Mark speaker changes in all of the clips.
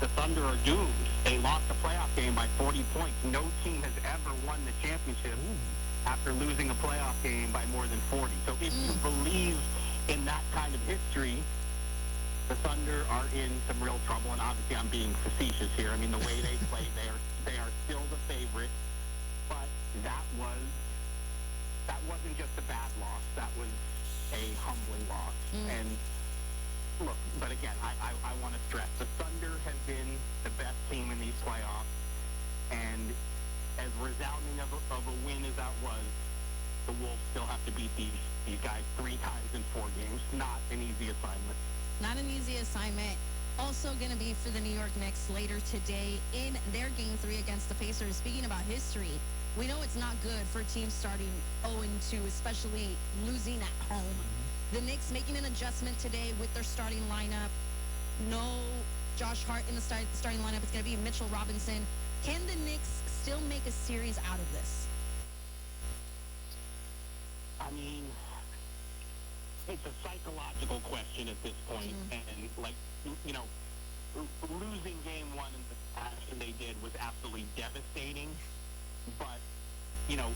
Speaker 1: the Thunder are doomed. They lost the playoff game by 40 points. No team has ever won the championship after losing a playoff game by more than 40. So if you believe in that kind of history, the Thunder are in some real trouble. And obviously, I'm being facetious here. I mean, the way they play, they are still the favorite. But that wasn't just a bad loss. That was a humbling loss. And look, but again, I want to stress, the Thunder have been the best team in these playoffs, and as resounding of a win as that was, the Wolves still have to beat these guys 3 times in 4 games. Not an easy assignment.
Speaker 2: Not an easy assignment. Also going to be for the New York Knicks later today in their Game 3 against the Pacers. Speaking about history, we know it's not good for teams starting 0-2, especially losing at home. The Knicks making an adjustment today with their starting lineup. No Josh Hart in the starting lineup. It's going to be Mitchell Robinson. Can the Knicks still make a series out of this?
Speaker 1: I mean, it's a psychological question at this point. And, like, you know, losing game 1 in the fashion they did was absolutely devastating. But, you know,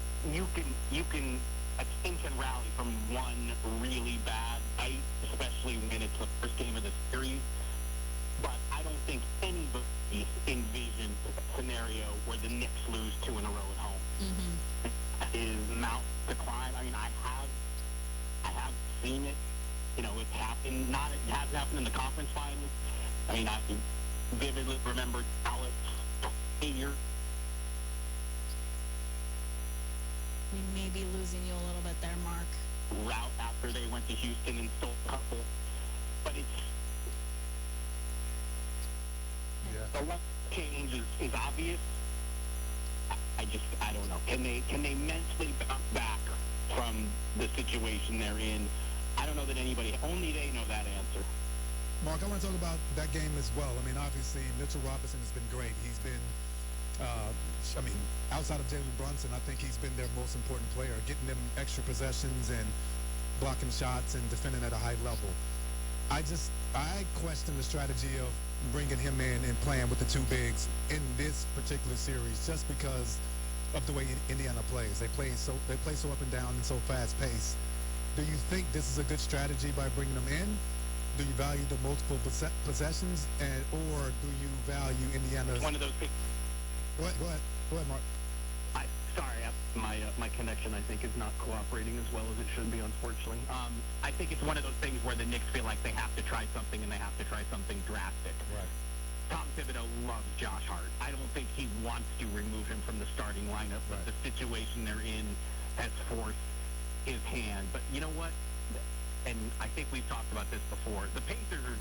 Speaker 1: a team can rally from one really bad night, especially when it's the first game of the series. But I don't think anybody envisioned a scenario where the Knicks lose 2 in a row at home. That is mountain to climb. I mean, I have seen it. You know, it's happened. It hasn't happened in the conference finals. I mean, I vividly remember Dallas 8 years.
Speaker 2: We may be losing you a little bit there, Mark.
Speaker 1: Route after they went to Houston and stole a couple. But it's...
Speaker 3: Yeah.
Speaker 1: The one change is obvious. I don't know. Can they mentally bounce back from the situation they're in? I don't know that only they know that answer.
Speaker 3: Mark, I want to talk about that game as well. I mean, obviously, Mitchell Robinson has been great. He's been, outside of Jalen Brunson, I think he's been their most important player, getting them extra possessions and blocking shots and defending at a high level. I question the strategy of bringing him in and playing with the 2 bigs in this particular series just because of the way Indiana plays. They play so up and down and so fast paced. Do you think this is a good strategy by bringing them in? Do you value the multiple possessions, or do you value Indiana's?
Speaker 1: One of those big.
Speaker 3: Go ahead, Mark.
Speaker 1: My connection, I think, is not cooperating as well as it should be, unfortunately. I think it's one of those things where the Knicks feel like they have to try something, and they have to try something drastic.
Speaker 3: Right.
Speaker 1: Tom Thibodeau loves Josh Hart. I don't think he wants to remove him from the starting lineup, but the situation they're in has forced his hand. But you know what? And I think we've talked about this before. The Pacers are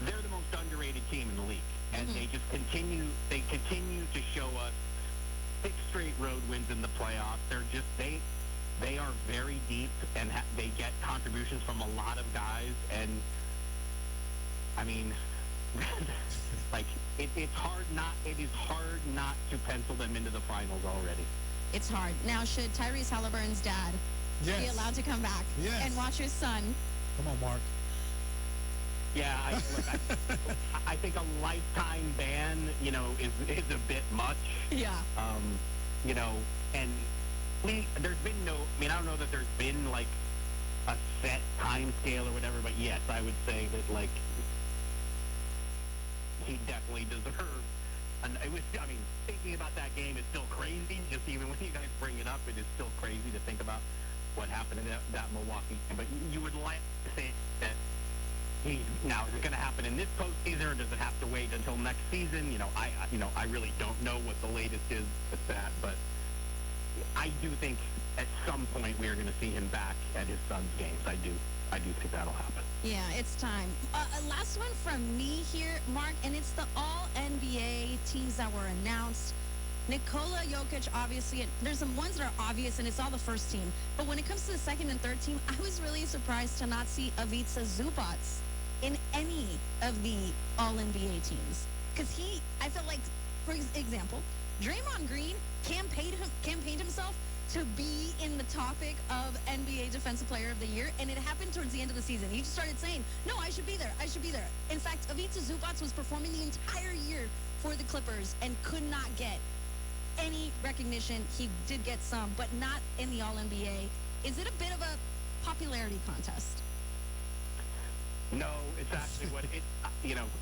Speaker 1: they're the most underrated team in the league. And they just continue to show us 6 straight road wins in the playoffs. They are very deep, and they get contributions from a lot of guys. And, I mean, like, it is hard not to pencil them into the finals already.
Speaker 2: It's hard. Now, should Tyrese Halliburton's dad be allowed to come back and watch his son?
Speaker 3: Come on, Mark.
Speaker 1: Yeah, I think a lifetime ban, you know, is a bit much.
Speaker 2: Yeah.
Speaker 1: You know, and there's been I don't know that there's been, like, a set time scale or whatever, but yes, I would say that, like, he definitely deserves. And thinking about that game is still crazy. Just even when you guys bring it up, it is still crazy to think about what happened in that Milwaukee game. But you would like to say that now, is it going to happen in this postseason, or does it have to wait until next season? I really don't know what the latest is with that, but I do think at some point we are going to see him back at his son's games. I do think that'll happen.
Speaker 2: Yeah, it's time. Last one from me here, Mark, and it's the All-NBA teams that were announced. Nikola Jokic, obviously, there's some ones that are obvious, and it's all the first team. But when it comes to the second and third team, I was really surprised to not see Ivica Zubac in any of the All-NBA teams. Because I felt like, for example, Draymond Green campaigned himself to be in the topic of NBA Defensive Player of the Year, and it happened towards the end of the season. He just started saying, no, I should be there. I should be there. In fact, Ivica Zubac was performing the entire year for the Clippers and could not get any recognition. He did get some, but not in the All-NBA. Is it a bit of a popularity contest?
Speaker 1: No, it's actually what it,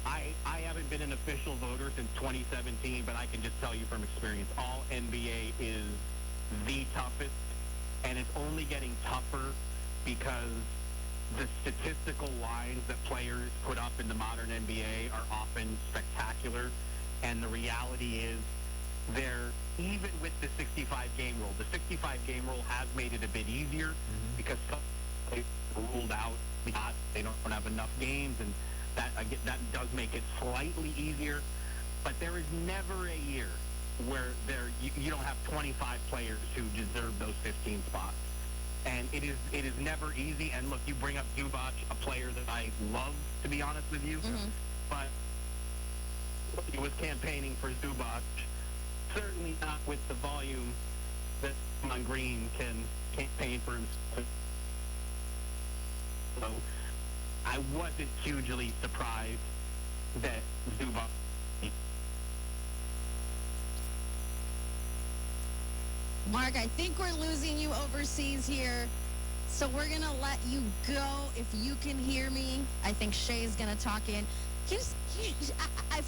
Speaker 1: I haven't been an official voter since 2017, but I can just tell you from experience, all NBA is the toughest, and it's only getting tougher because the statistical lines that players put up in the modern NBA are often spectacular, and the reality is they're, even with the 65-game rule, the 65-game rule has made it a bit easier because some players are ruled out because they don't have enough games, and that does make it slightly easier. But there is never a year where you don't have 25 players who deserve those 15 spots. And it is never easy. And look, you bring up Zubac, a player that I love, to be honest with you. But he was campaigning for Zubac, certainly not with the volume that Draymond Green can campaign for himself. So I wasn't hugely surprised that Zubac.
Speaker 2: Mark, I think we're losing you overseas here, so we're going to let you go. If you can hear me, I think Shay's going to talk in. If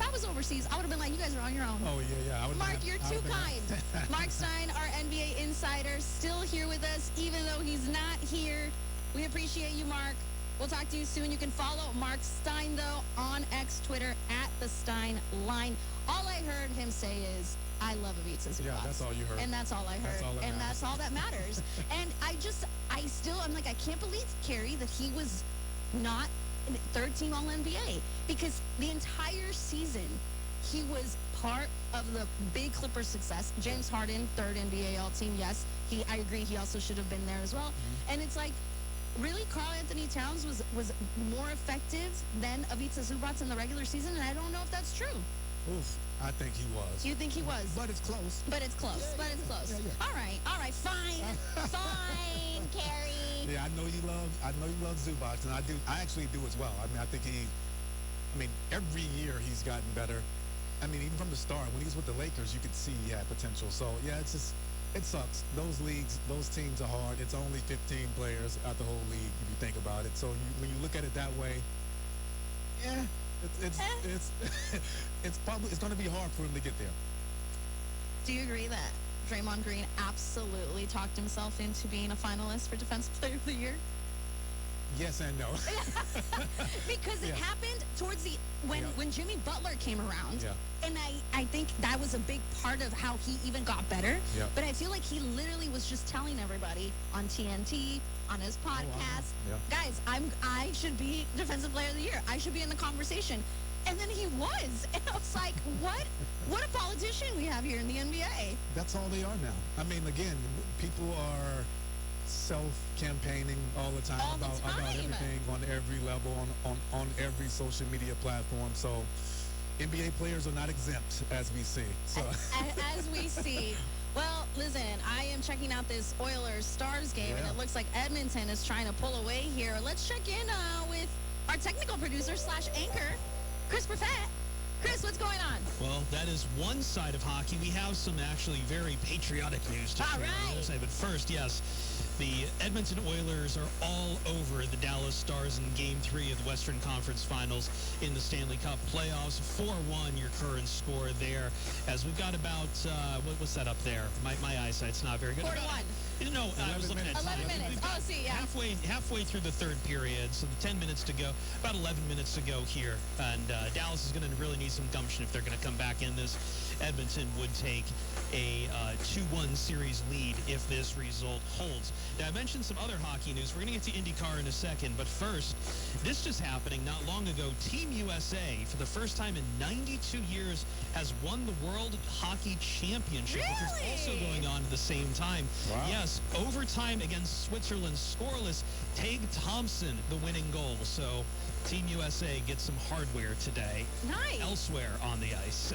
Speaker 2: I was overseas, I would have been like, you guys are on your own.
Speaker 3: Oh, yeah.
Speaker 2: Mark, you're too kind. Mark Stein, our NBA insider, still here with us, even though he's not here. We appreciate you, Mark. We'll talk to you soon. You can follow Mark Stein, though, on X, Twitter, @TheSteinLine. All I heard him say is, I love Ivica Zubac.
Speaker 3: Yeah, that's all you heard.
Speaker 2: And that's all I heard. That's all that matters. And I'm like, I can't believe, Carrie, that he was not third team All-NBA, because the entire season he was part of the big Clippers success. James Harden, third NBA All-Team, yes. I agree, he also should have been there as well. And it's like, really, Karl Anthony Towns was more effective than Ivica Zubac in the regular season, and I don't know if that's true.
Speaker 3: Oof, I think he was.
Speaker 2: You think he was?
Speaker 3: But it's close.
Speaker 2: But it's close.
Speaker 3: Yeah.
Speaker 2: All right, fine, Carrie.
Speaker 3: Yeah, I know you love Zubac, and I actually do as well. I think every year he's gotten better. Even from the start, when he was with the Lakers, you could see he had potential. So, yeah, it sucks. Those leagues, those teams are hard. It's only 15 players out the whole league, if you think about it. So when you look at it that way, yeah, it's going to be hard for him to get there.
Speaker 2: Do you agree that Draymond Green absolutely talked himself into being a finalist for Defensive Player of the Year?
Speaker 3: Yes and no.
Speaker 2: Because it happened towards when Jimmy Butler came around.
Speaker 3: Yeah.
Speaker 2: And I think that was a big part of how he even got better.
Speaker 3: Yeah.
Speaker 2: But I feel like he literally was just telling everybody on TNT, on his podcast, guys, I should be Defensive Player of the Year. I should be in the conversation. And then he was. And I was like, what a politician we have here in the NBA.
Speaker 3: That's all they are now. Again, people are self-campaigning all the time about everything on every level, on every social media platform. So NBA players are not exempt, as we see. So.
Speaker 2: As we see. Well, listen, I am checking out this Oilers-Stars game, and it looks like Edmonton is trying to pull away here. Let's check in with our technical producer / anchor, Chris Buffett. Chris, what's going on?
Speaker 4: Well, that is one side of hockey. We have some actually very patriotic news to share.
Speaker 2: All right.
Speaker 4: But first, yes, the Edmonton Oilers are all over the Dallas Stars in Game 3 of the Western Conference Finals in the Stanley Cup playoffs. 4-1 your current score there. As we've got about, what's that up there? My eyesight's not very good.
Speaker 2: 4-1.
Speaker 4: No, I was looking at
Speaker 2: 11 minutes. Oh, see, yeah.
Speaker 4: Halfway through the third period, so the 10 minutes to go, about 11 minutes to go here. And Dallas is going to really need some gumption if they're going to come back in this. Edmonton would take a 2-1 series lead if this result holds. Now, I mentioned some other hockey news. We're going to get to IndyCar in a second, but first, this just happening not long ago. Team USA, for the first time in 92 years, has won the World Hockey Championship, which is also going on at the same time.
Speaker 3: Wow.
Speaker 4: Yes, overtime against Switzerland, scoreless. Tage Thompson, the winning goal. So Team USA gets some hardware today.
Speaker 2: Nice.
Speaker 4: Elsewhere on the ice.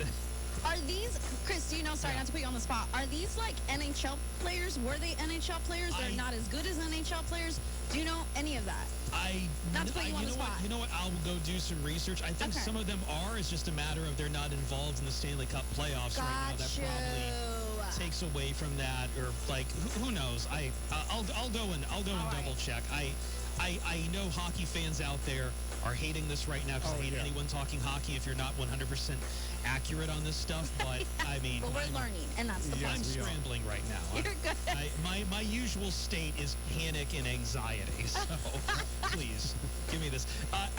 Speaker 2: Are these, Chris, do you know, sorry not to put you on the spot, are these like NHL players? Were they NHL players? They're not as good as NHL players? Do you know any of that? Not to put you on the spot.
Speaker 4: You know what? I'll go do some research. I think some of them are. It's just a matter of they're not involved in the Stanley Cup playoffs right now. That probably takes away from that, or like who knows? I'll go and double check. I know hockey fans out there are hating this right now because they hate anyone talking hockey if you're not 100% accurate on this stuff. But I mean,
Speaker 2: but we're learning, and that's the point.
Speaker 4: I'm scrambling right now.
Speaker 2: You're good.
Speaker 4: My usual state is panic and anxiety. So please give me this.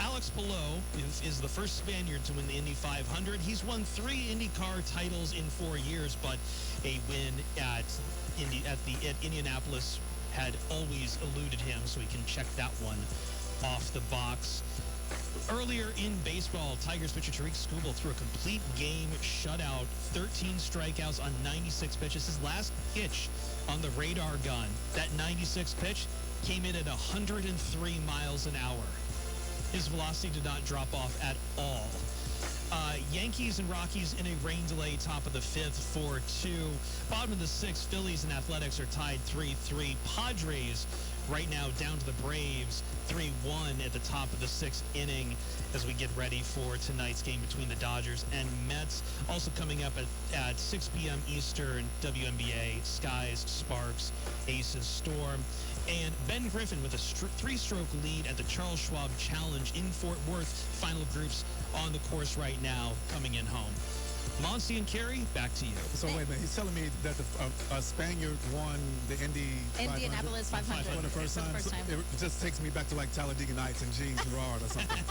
Speaker 4: Alex Palou is the first Spaniard to win the Indy 500. He's won 3 IndyCar titles in 4 years, but a win at Indianapolis had always eluded him, so he can check that one off the box. Earlier in baseball, Tigers pitcher Tariq Skubal threw a complete game shutout, 13 strikeouts on 96 pitches. His last pitch on the radar gun, that 96 pitch, came in at 103 miles an hour. His velocity did not drop off at all. Yankees and Rockies in a rain delay, top of the 5th, 4-2. Bottom of the 6th, Phillies and Athletics are tied 3-3. Padres right now down to the Braves, 3-1 at the top of the 6th inning as we get ready for tonight's game between the Dodgers and Mets. Also coming up at 6 p.m. Eastern, WNBA, Skies, Sparks, Aces, Storm. And Ben Griffin with a 3-stroke lead at the Charles Schwab Challenge in Fort Worth. Final groups on the course right now, coming in home. Monty and Carrie, back to you.
Speaker 3: So wait a minute. He's telling me that a Spaniard won the
Speaker 2: Indianapolis 500
Speaker 3: for the first time. It just takes me back to like Talladega Nights and Jean Girard or something.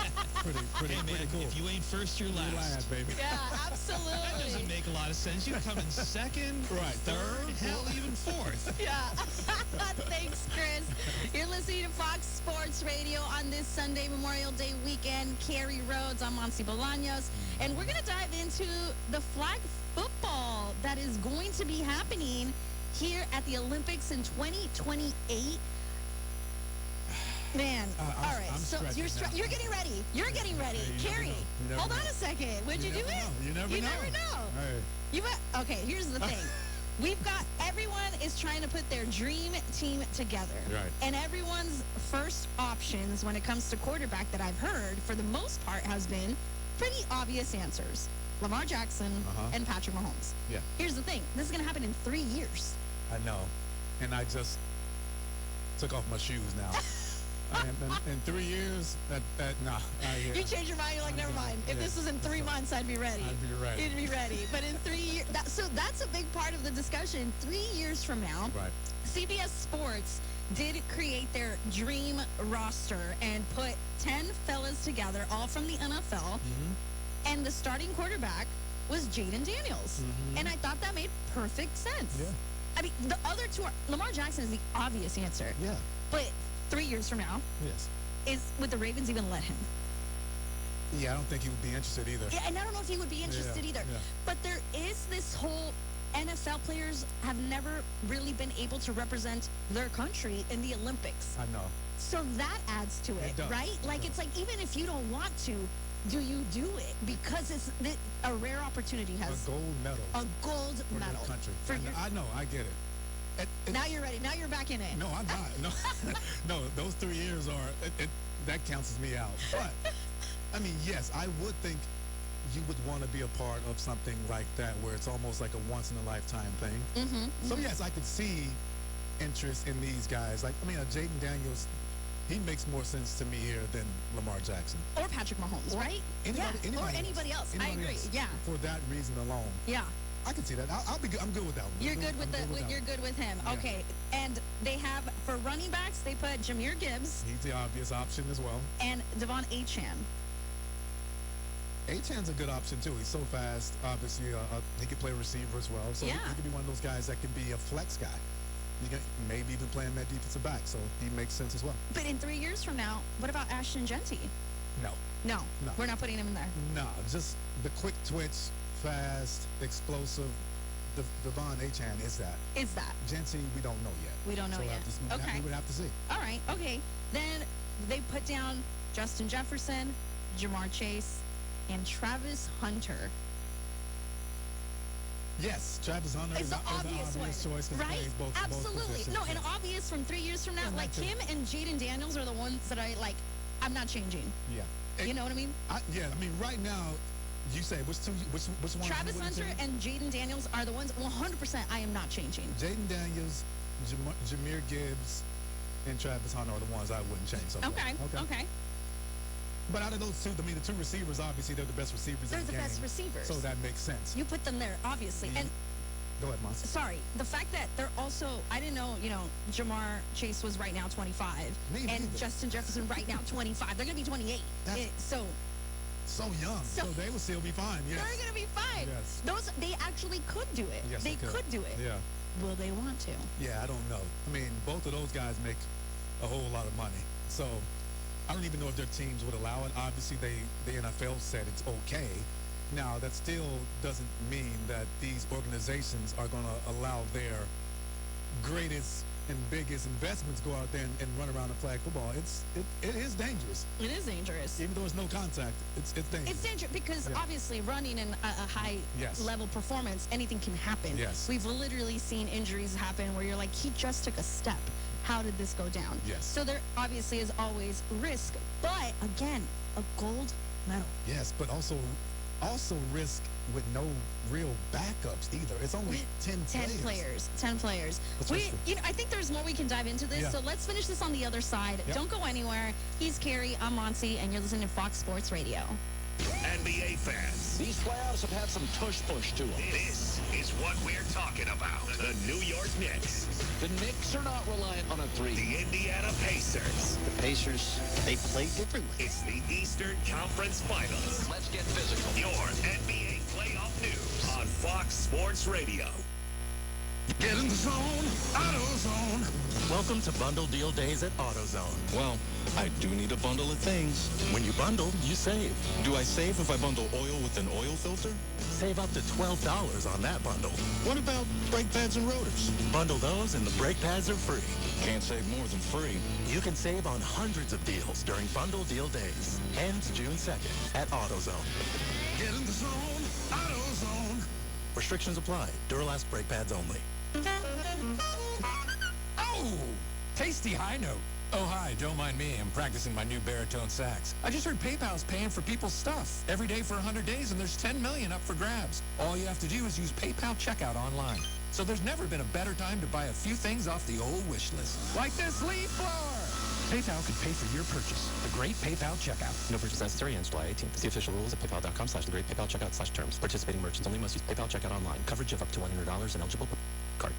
Speaker 3: pretty cool.
Speaker 4: If you ain't first, you're last.
Speaker 3: You're last, baby.
Speaker 2: Yeah, absolutely.
Speaker 4: That doesn't make a lot of sense. You come in second, third, hell, even fourth.
Speaker 2: Yeah. Thanks, Chris. You're listening to Fox Sports Radio on this Sunday Memorial Day weekend. Carrie Rhodes, I'm Monty Bolaños, and we're going to dive into the flag football that is going to be happening here at the Olympics in 2028. Man, all right. So you're getting ready. You're getting ready. Carrie, hold on a second. Would you do it?
Speaker 3: You never know.
Speaker 2: Hey. Okay, here's the thing. We've got, everyone is trying to put their dream team together.
Speaker 3: Right.
Speaker 2: And everyone's first options when it comes to quarterback that I've heard, for the most part, has been pretty obvious answers. Lamar Jackson and Patrick Mahomes.
Speaker 3: Yeah.
Speaker 2: Here's the thing. This is going to happen in 3 years.
Speaker 3: I know. And I just took off my shoes now. In 3 years, nah.
Speaker 2: You change your mind, you're like, never mind. If this was in 3 months, I'd be ready.
Speaker 3: I'd be ready.
Speaker 2: You'd be ready. But in 3 years, so that's a big part of the discussion. 3 years from now, CBS Sports did create their dream roster and put 10 fellas together, all from the NFL. And the starting quarterback was Jaden Daniels. And I thought that made perfect sense.
Speaker 3: Yeah.
Speaker 2: I mean, the other two are, Lamar Jackson is the obvious answer.
Speaker 3: Yeah.
Speaker 2: But 3 years from now, would the Ravens even let him?
Speaker 3: Yeah, I don't think he would be interested either.
Speaker 2: Yeah, and I don't know if he would be interested either. Yeah. But there is this whole NFL players have never really been able to represent their country in the Olympics.
Speaker 3: I know.
Speaker 2: So that adds to it right? Like, it's like, even if you don't want to, do you do it? Because it's a rare opportunity. Has
Speaker 3: a gold medal.
Speaker 2: A gold medal.
Speaker 3: For country. I know, I get it.
Speaker 2: Now you're ready. Now you're back in it.
Speaker 3: No, I'm not. No, those 3 years that counts me out. But, I mean, yes, I would think you would want to be a part of something like that where it's almost like a once-in-a-lifetime thing. So, yes, I could see interest in these guys. Like, I mean, Jaden Daniels, he makes more sense to me here than Lamar Jackson.
Speaker 2: Or Patrick Mahomes, right? Or anybody else. I agree. Yeah.
Speaker 3: For that reason alone.
Speaker 2: Yeah.
Speaker 3: I can see that. I'll be good. I'm good with that one.
Speaker 2: You're good with him. Yeah. Okay. And they have, for running backs, they put Jahmyr Gibbs.
Speaker 3: He's the obvious option as well.
Speaker 2: And Devon Achane.
Speaker 3: Achane's a good option too. He's so fast. Obviously, he can play receiver as well. So he could be one of those guys that can be a flex guy. You can maybe even play him that defensive back. So he makes sense as well. But
Speaker 2: in 3 years from now, what about Ashton Genty? No. We're not putting him in there.
Speaker 3: No, just the quick twitch, fast, explosive. Devon Achane is that. Genty, we don't know yet.
Speaker 2: We don't know yet.
Speaker 3: We would have to see.
Speaker 2: All right. Okay. Then they put down Justin Jefferson, Jamar Chase, and Travis Hunter.
Speaker 3: Yes, Travis Hunter
Speaker 2: It's
Speaker 3: is
Speaker 2: the
Speaker 3: the
Speaker 2: obvious one,
Speaker 3: choice 'cause he
Speaker 2: right?
Speaker 3: plays both
Speaker 2: Absolutely.
Speaker 3: positions.
Speaker 2: No, and obvious from 3 years from now,
Speaker 3: Yeah,
Speaker 2: like
Speaker 3: not
Speaker 2: him and Jaden Daniels are the ones that I'm not changing.
Speaker 3: Yeah.
Speaker 2: You know what I mean?
Speaker 3: I mean, right now, you say which one?
Speaker 2: Travis Hunter and Jaden Daniels are the ones 100% I am not changing.
Speaker 3: Jaden Daniels, Jahmyr Gibbs, and Travis Hunter are the ones I wouldn't change. So
Speaker 2: Okay.
Speaker 3: But out of those two, I mean, the two receivers, obviously, they're the best receivers
Speaker 2: They're
Speaker 3: in the
Speaker 2: the
Speaker 3: game.
Speaker 2: best receivers.
Speaker 3: So that makes sense.
Speaker 2: You put them there, obviously. And
Speaker 3: Go ahead, Monster.
Speaker 2: sorry, the fact that they're also, I didn't know, Jamar Chase was right now 25.
Speaker 3: Me
Speaker 2: and
Speaker 3: neither.
Speaker 2: Justin Jefferson right now 25. They're going to be 28.
Speaker 3: So young. So they will still be fine. Yes.
Speaker 2: They're going to be fine.
Speaker 3: Yes.
Speaker 2: They actually could do it.
Speaker 3: Yes,
Speaker 2: they could do it.
Speaker 3: Yeah.
Speaker 2: Will they want to?
Speaker 3: Yeah, I don't know. I mean, both of those guys make a whole lot of money. So I don't even know if their teams would allow it. Obviously, the NFL said it's okay. Now, that still doesn't mean that these organizations are going to allow their greatest and biggest investments go out there and run around and flag football. It is dangerous.
Speaker 2: It is dangerous.
Speaker 3: Even though it's no contact, it's dangerous.
Speaker 2: It's dangerous because obviously running in a high level performance, anything can happen.
Speaker 3: Yes.
Speaker 2: We've literally seen injuries happen where you're like, he just took a step. How did this go down?
Speaker 3: Yes.
Speaker 2: So there obviously is always risk, but again, a gold medal.
Speaker 3: Yes, but also risk with no real backups either. It's only 10 players.
Speaker 2: 10 players. I think there's more we can dive into this.
Speaker 3: Yeah.
Speaker 2: So let's finish this on the other side.
Speaker 3: Yep.
Speaker 2: Don't go anywhere. He's Carrie. I'm Monty, and you're listening to Fox Sports Radio.
Speaker 5: NBA fans,
Speaker 6: these playoffs have had some tush-push to them.
Speaker 5: This is what we're talking about. The New York Knicks.
Speaker 6: The Knicks are not reliant on a three.
Speaker 5: The Indiana Pacers.
Speaker 6: The Pacers, they play differently.
Speaker 5: It's the Eastern Conference Finals.
Speaker 6: Let's get physical.
Speaker 5: Your NBA playoff news on Fox Sports Radio.
Speaker 7: Get in the zone, AutoZone. Welcome to Bundle Deal Days at AutoZone. Well, I do need a bundle of things. When you bundle, you save. Do I save if I bundle oil with an oil filter? Save up to $12 on that bundle. What about brake pads and rotors? Bundle those and the brake pads are free. Can't save more than free. You can save on hundreds of deals during Bundle Deal Days. Ends June 2nd at AutoZone. Get in the zone, AutoZone. Restrictions apply. Duralast brake pads only.
Speaker 8: Oh, tasty high note. Oh, hi, don't mind me. I'm practicing my new baritone sax. I just heard PayPal's paying for people's stuff every day for 100 days, and there's 10 million up for grabs. All you have to do is use PayPal checkout online. So there's never been a better time to buy a few things off the old wish list. Like this leaf blower. PayPal could pay for your purchase. The Great PayPal Checkout.
Speaker 9: No purchase necessary ends July 18th. See official rules at paypal.com/thegreatpaypalcheckout/terms. Participating merchants only must use PayPal checkout online. Coverage of up to $100 and eligible card.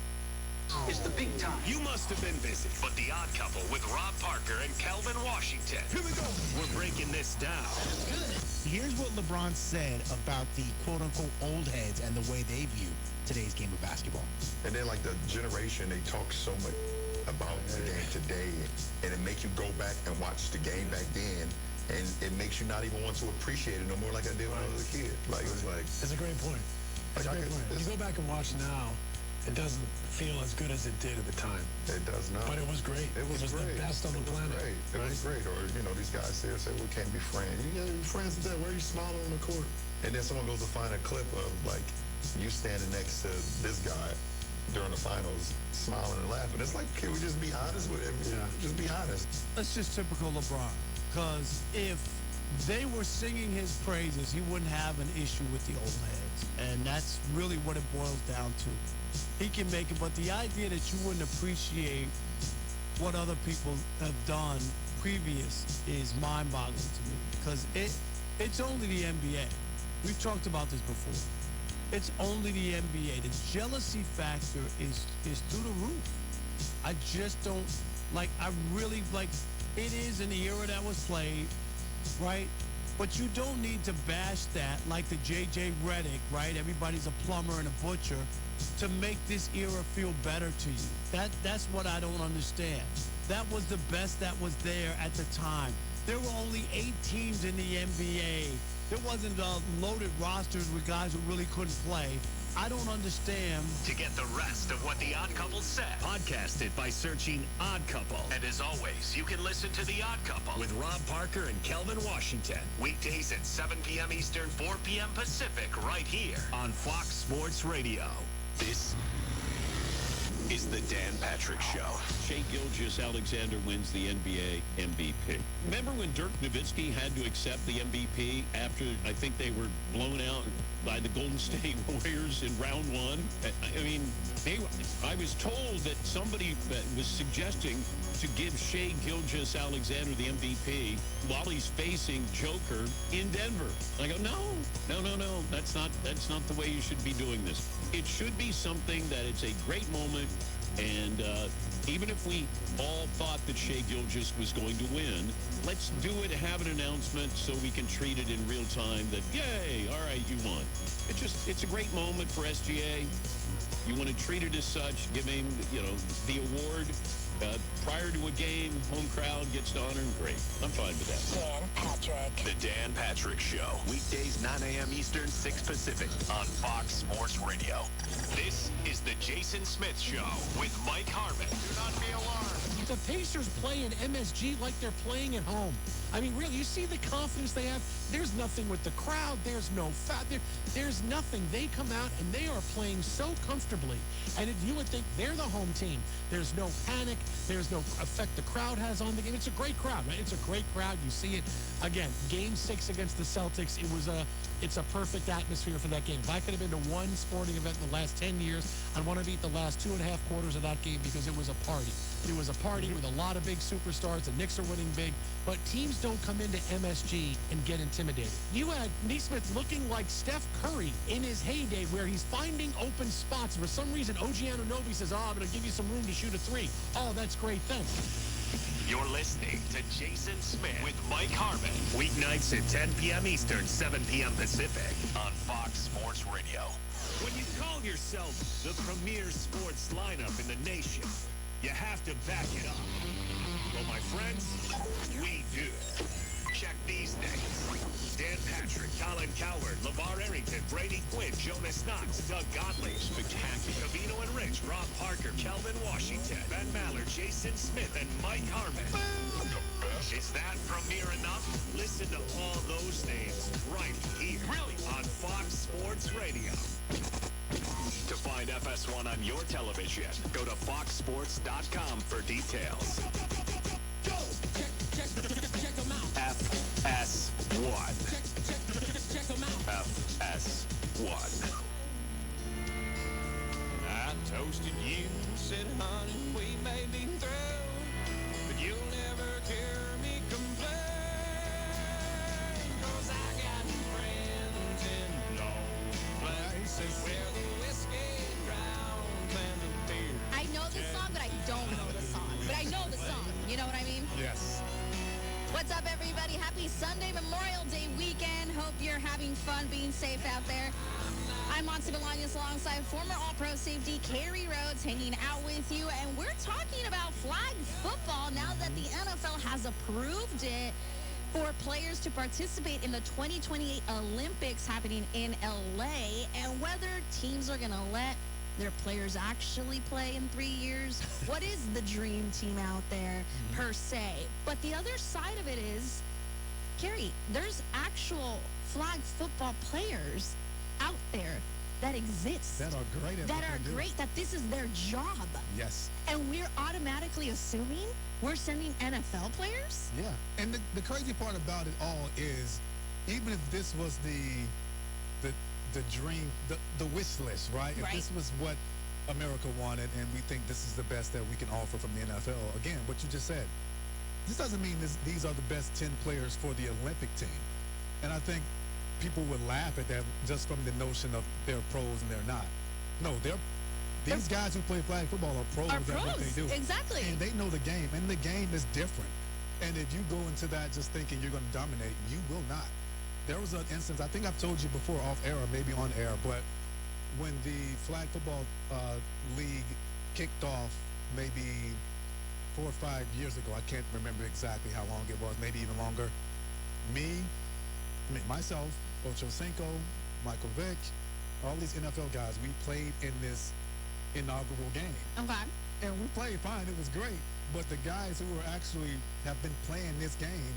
Speaker 6: It's the big time.
Speaker 5: You must have been busy, but The Odd Couple with Rob Parker and Kelvin Washington.
Speaker 7: Here we go.
Speaker 5: We're breaking this down.
Speaker 10: Here's what LeBron said about the quote-unquote old heads and the way they view today's game of basketball.
Speaker 11: And then, like, the generation, they talk so much about the game today, and it makes you go back and watch the game back then, and it makes you not even want to appreciate it no more like I did when I was a kid. Like, it's like...
Speaker 12: It's a great point. It's a great point. If you go back and watch now, it doesn't feel as good as it did at the time.
Speaker 11: It does not.
Speaker 12: But it was great.
Speaker 11: It was great.
Speaker 12: The best on the planet.
Speaker 11: It was great. Or, these guys say, we can't be friends. You gotta be friends with that. Why are you smiling on the court? And then someone goes to find a clip of, like, you standing next to this guy during the finals, smiling and laughing. It's like, can we just be honest with him? Yeah. Just be honest.
Speaker 13: That's just typical LeBron. Because if they were singing his praises, he wouldn't have an issue with the old heads. And that's really what it boils down to. He can make it, but the idea that you wouldn't appreciate what other people have done previous is mind-boggling to me. Because it's only the NBA. We've talked about this before. It's only the NBA. The jealousy factor is through the roof. I just don't, it is an era that was played, right? But you don't need to bash that like the J.J. Redick, right? Everybody's a plumber and a butcher to make this era feel better to you. That's what I don't understand. That was the best that was there at the time. There were only 8 teams in the NBA There wasn't loaded rosters with guys who really couldn't play. I don't understand.
Speaker 5: To get the rest of what The Odd Couple said, podcast it by searching Odd Couple. And as always, you can listen to The Odd Couple with Rob Parker and Kelvin Washington. Weekdays at 7 p.m. Eastern, 4 p.m. Pacific, right here on Fox Sports Radio.
Speaker 14: This is the Dan Patrick Show.
Speaker 15: Shea Gilgeous-Alexander wins the NBA MVP. Remember when Dirk Nowitzki had to accept the MVP after I think they were blown out by the Golden State Warriors in round one? I mean, I was told that somebody was suggesting to give Shea Gilgeous-Alexander the MVP while he's facing Joker in Denver. I go, no. That's not the way you should be doing this. It should be something that it's a great moment, and even if we all thought that Shea Gilgeous was going to win, let's do it, have an announcement so we can treat it in real time that, yay, all right, you won. It's a great moment for SGA. You want to treat it as such, give him, the award. Prior to a game, home crowd gets to honor him. Great. I'm fine with that.
Speaker 14: Dan Patrick. The Dan Patrick Show. Weekdays 9 a.m. Eastern, 6 Pacific on Fox Sports Radio. This is the Jason Smith Show with Mike Harmon. Do not be alarmed.
Speaker 10: The Pacers play in MSG like they're playing at home. I mean, really, you see the confidence they have? There's nothing with the crowd. There's no foul. There's nothing. They come out and they are playing so comfortably. And you would think they're the home team. There's no panic. There's no effect the crowd has on the game. It's a great crowd, right? It's a great crowd. You see it. Again, Game 6 against the Celtics, it's a perfect atmosphere for that game. If I could have been to one sporting event in the last 10 years, I'd want to be at the last 2.5 quarters of that game because it was a party. It was a party with a lot of big superstars. The Knicks are winning big, but teams don't come into MSG and get intimidated. You had Neesmith looking like Steph Curry in his heyday where he's finding open spots. For some reason, OG Anunoby says, I'm going to give you some room to shoot a three. Oh, that's great. Thanks.
Speaker 5: You're listening to Jason Smith with Mike Harmon. Weeknights at 10 p.m. Eastern, 7 p.m. Pacific on Fox Sports Radio. When you call yourself the premier sports lineup in the nation, you have to back it up. Well, my friends, we do. Check these names. Dan Patrick, Colin Cowherd, LeVar Arrington, Brady Quinn, Jonas Knox, Doug Gottlieb, Spectacular, Cavino and Rich, Rob Parker, Kelvin Washington, Ben Maller, Jason Smith, and Mike Harmon. Is that premier enough? Listen to all those names right here. Really? On Fox Sports Radio.
Speaker 14: To find FS1 on your television, go to foxsports.com for details.
Speaker 10: Go! Check them out.
Speaker 14: FS1.
Speaker 10: Check them out.
Speaker 14: FS1.
Speaker 16: I toasted you, said, honey, we may be through, but you'll never hear me complain, 'cause I got friends in low places where the whiskey drowns and the beer.
Speaker 2: I know this song, but I don't know the song. But I know the song. You know what I mean?
Speaker 3: Yes.
Speaker 2: What's up, everybody? Happy Sunday Memorial Day weekend. Hope you're having fun, being safe out there. I'm Monty Bolaños alongside former All-Pro safety Kerry Rhodes hanging out with you. And we're talking about flag football now that the NFL has approved it for players to participate in the 2028 Olympics happening in LA, and whether teams are going to let their players actually play in 3 years. What is the dream team out there, per se? But the other side of it is, Kerry, there's actual flag football players out there that exist.
Speaker 3: That are great at
Speaker 2: that
Speaker 3: what
Speaker 2: are
Speaker 3: they do.
Speaker 2: great, that this is their job.
Speaker 3: Yes.
Speaker 2: And we're automatically assuming we're sending NFL players?
Speaker 3: Yeah. And the crazy part about it all is, even if this was the dream, the wish list, right? If this was what America wanted and we think this is the best that we can offer from the NFL, again, what you just said, this doesn't mean these are the best 10 players for the Olympic team. And I think people would laugh at that just from the notion of they're pros and they're not. No, these guys who play flag football are pros at what they do.
Speaker 2: Exactly.
Speaker 3: And they know the game, and the game is different. And if you go into that just thinking you're going to dominate, you will not. There was an instance, I think I've told you before off air or maybe on air, but when the flag football league kicked off maybe 4 or 5 years ago, I can't remember exactly how long it was, maybe even longer, me, myself, Ocho Cinco, Michael Vick, all these NFL guys, we played in this inaugural game.
Speaker 2: Okay.
Speaker 3: And we played fine. It was great. But the guys who have been playing this game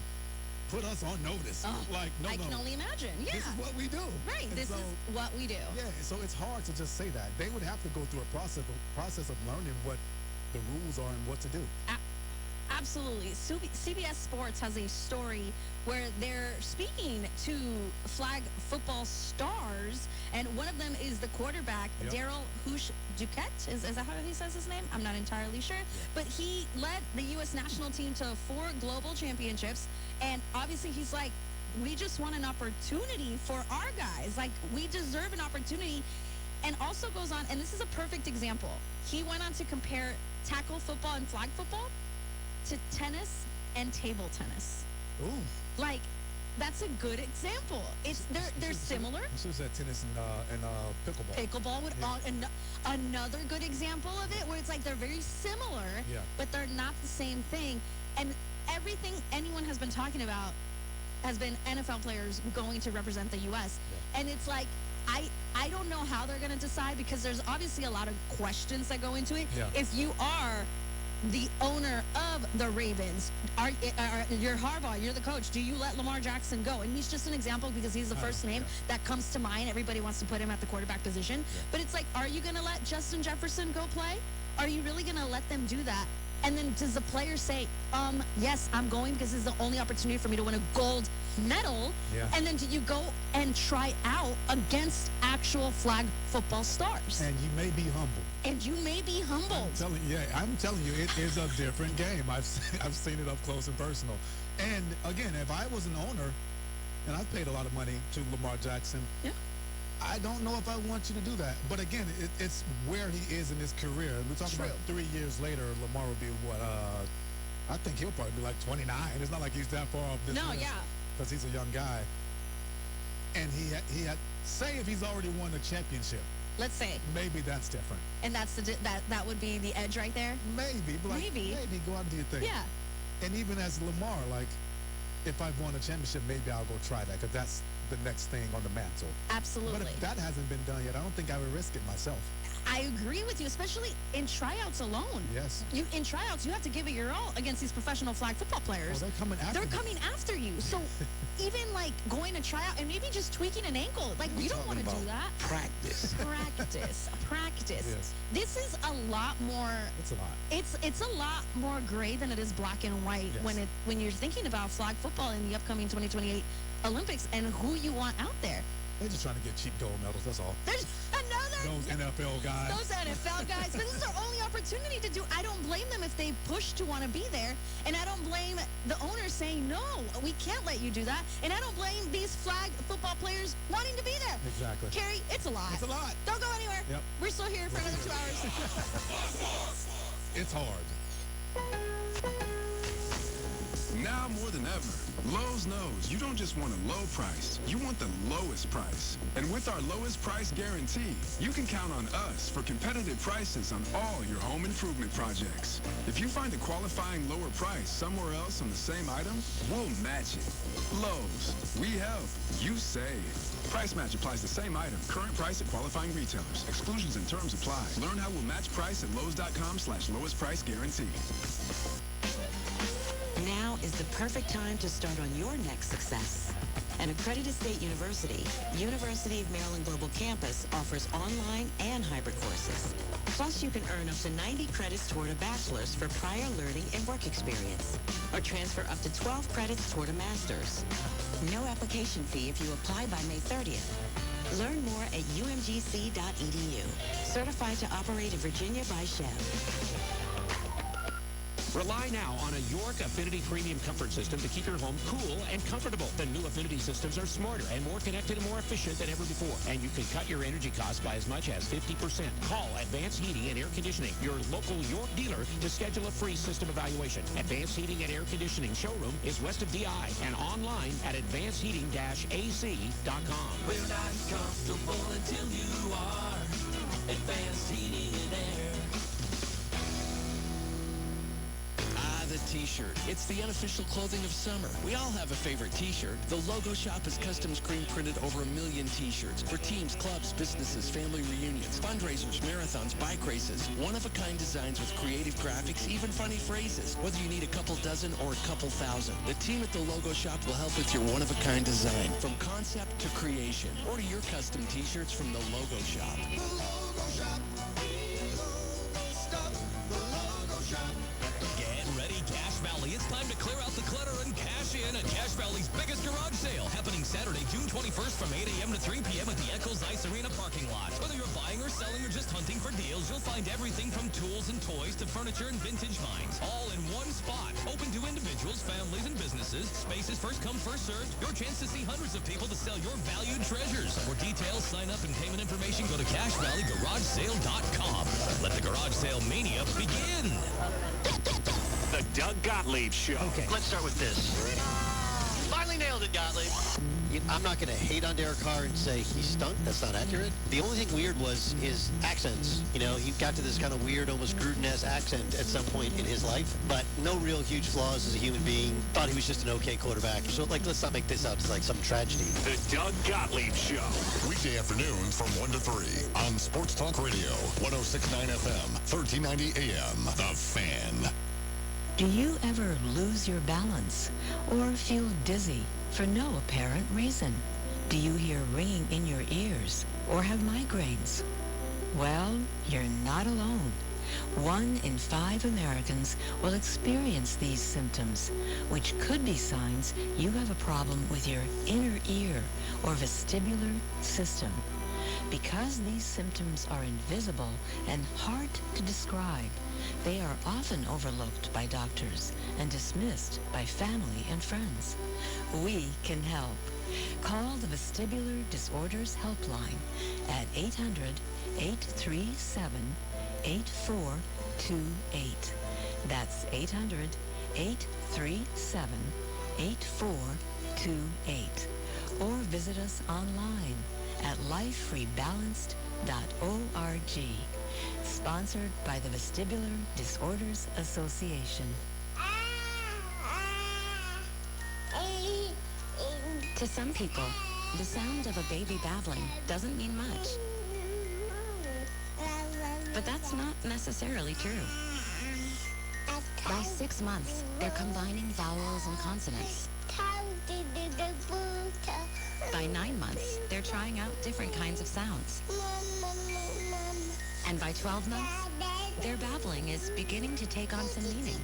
Speaker 3: put us on notice.
Speaker 2: Oh, I can only imagine. Yeah.
Speaker 3: This is what we do.
Speaker 2: Right.
Speaker 3: And
Speaker 2: This is what we do.
Speaker 3: Yeah. So it's hard to just say that. They would have to go through a process of learning what the rules are and what to do.
Speaker 2: Absolutely. CBS Sports has a story where they're speaking to flag football stars, and one of them is the quarterback, Daryl Hoosh-Duquette. Is that how he says his name? I'm not entirely sure. But he led the U.S. national team to 4 global championships, and obviously he's like, we just want an opportunity for our guys. Like, we deserve an opportunity. And also goes on, and this is a perfect example. He went on to compare tackle football and flag football to tennis and table tennis.
Speaker 3: Ooh.
Speaker 2: Like, that's a good example. It's they're similar.
Speaker 3: This is that tennis and pickleball.
Speaker 2: Pickleball would another good example of it, where it's like they're very similar, but they're not the same thing. And everything anyone has been talking about has been NFL players going to represent the U.S. And it's like, I don't know how they're going to decide, because there's obviously a lot of questions that go into it. If you are the owner of the Ravens, you're Harbaugh, you're the coach, do you let Lamar Jackson go? And he's just an example because he's the first name that comes to mind. Everybody wants to put him at the quarterback position. But it's like, are you going to let Justin Jefferson go play? Are you really going to let them do that? And then does the player say, yes, I'm going because this is the only opportunity for me to win a gold medal? And then do you go and try out against actual flag football stars?
Speaker 3: And you may be humbled.
Speaker 2: And you may be humbled.
Speaker 3: I'm telling you, it is a different game. I've seen it up close and personal. And again, if I was an owner, and I've paid a lot of money to Lamar Jackson, I don't know if I want you to do that. But again, it's where he is in his career. We're talking about 3 years later, Lamar will be what? I think he'll probably be like 29. It's not like he's that far off this list. Because he's a young guy. And he had, say if he's already won a championship.
Speaker 2: Let's say.
Speaker 3: Maybe that's different.
Speaker 2: And that's that would be the edge right there?
Speaker 3: Maybe. But like, maybe go out and do your thing.
Speaker 2: Yeah.
Speaker 3: And even as Lamar, like, if I've won a championship, maybe I'll go try that, because that's the next thing on the mantle.
Speaker 2: Absolutely.
Speaker 3: But if that hasn't been done yet, I don't think I would risk it myself.
Speaker 2: I agree with you, especially in tryouts alone.
Speaker 3: Yes.
Speaker 2: In tryouts, you have to give it your all against these professional flag football players.
Speaker 3: Oh, they're coming after you.
Speaker 2: They're coming after you. So even like going to tryout and maybe just tweaking an ankle, like you don't want to do that.
Speaker 6: Practice.
Speaker 2: Yes. This is a lot more.
Speaker 3: It's a lot.
Speaker 2: It's a lot more gray than it is black and white when you're thinking about flag football in the upcoming 2028 Olympics and who you want out there.
Speaker 3: They're just trying to get cheap gold medals, that's all.
Speaker 2: There's
Speaker 3: those NFL guys.
Speaker 2: Those NFL guys. But this is their only opportunity to do. I don't blame them if they push to want to be there. And I don't blame the owners saying, no, we can't let you do that. And I don't blame these flag football players wanting to be there.
Speaker 3: Exactly.
Speaker 2: Kerry, it's a lot.
Speaker 3: It's a lot.
Speaker 2: Don't go anywhere.
Speaker 3: Yep.
Speaker 2: We're still here for another 2 hours.
Speaker 3: It's hard.
Speaker 17: Now more than ever, Lowe's knows you don't just want a low price, you want the lowest price. And with our lowest price guarantee, you can count on us for competitive prices on all your home improvement projects. If you find a qualifying lower price somewhere else on the same item, we'll match it. Lowe's, we help, you save. Price match applies the same item. Current price at qualifying retailers. Exclusions and terms apply. Learn how we'll match price at Lowe's.com/lowest price guarantee.
Speaker 18: Now is the perfect time to start on your next success. An accredited state university, University of Maryland Global Campus offers online and hybrid courses. Plus, you can earn up to 90 credits toward a bachelor's for prior learning and work experience, or transfer up to 12 credits toward a master's. No application fee if you apply by May 30th. Learn more at umgc.edu. Certified to operate in Virginia by Chev.
Speaker 19: Rely now on a York Affinity Premium Comfort System to keep your home cool and comfortable. The new Affinity systems are smarter and more connected and more efficient than ever before. And you can cut your energy costs by as much as 50%. Call Advanced Heating and Air Conditioning, your local York dealer, to schedule a free system evaluation. Advanced Heating and Air Conditioning showroom is west of DI and online at advancedheating-ac.com.
Speaker 16: We're not comfortable until you are. Advanced Heating and Air.
Speaker 6: the t-shirt. It's the unofficial clothing of summer. We all have a favorite t-shirt. The Logo Shop has custom screen printed over 1 million t-shirts for teams, clubs, businesses, family reunions, fundraisers, marathons, bike races. One-of-a-kind designs with creative graphics, even funny phrases. Whether you need a couple dozen or a couple thousand, the team at the Logo Shop will help with your one-of-a-kind design. From concept to creation. Order your custom t-shirts from the Logo Shop.
Speaker 5: Get ready, Cash Valley. It's time to clear out the clutter and cash in at Cash Valley's biggest garage sale, happening Saturday, June 21st from 8 a.m. to 3 p.m. at the Eccles Ice Arena parking lot. Whether you're buying or selling or just hunting for deals, you'll find everything from tools and toys to furniture and vintage finds, all in one spot. Open to individuals, families, and businesses. Space is first come, first served. Your chance to see hundreds of people to sell your valued treasures. For details, sign up, and payment information, go to CashValleyGarageSale.com. Let the garage sale mania begin.
Speaker 14: The Doug Gottlieb Show.
Speaker 6: Okay, let's start with this. Finally nailed it, Gottlieb. I'm not going to hate on Derek Carr and say he stunk. That's not accurate. The only thing weird was his accents. You know, he got to this kind of weird, almost Gruden-esque accent at some point in his life, but no real huge flaws as a human being. Thought he was just an okay quarterback. So, let's not make this out to, some tragedy.
Speaker 14: The Doug Gottlieb Show.
Speaker 5: Weekday afternoons from 1 to 3 on Sports Talk Radio, 106.9 FM, 1390 AM. The Fan.
Speaker 20: Do you ever lose your balance or feel dizzy for no apparent reason? Do you hear ringing in your ears or have migraines? Well, you're not alone. 1 in 5 Americans will experience these symptoms, which could be signs you have a problem with your inner ear or vestibular system. Because these symptoms are invisible and hard to describe, they are often overlooked by doctors and dismissed by family and friends. We can help. Call the Vestibular Disorders Helpline at 800-837-8428. That's 800-837-8428. Or visit us online at liferebalanced.org. Sponsored by the Vestibular Disorders Association. To some people, the sound of a baby babbling doesn't mean much. But that's not necessarily true. By 6 months, they're combining vowels and consonants. By 9 months, they're trying out different kinds of sounds. And by 12 months, their babbling is beginning to take on some meaning.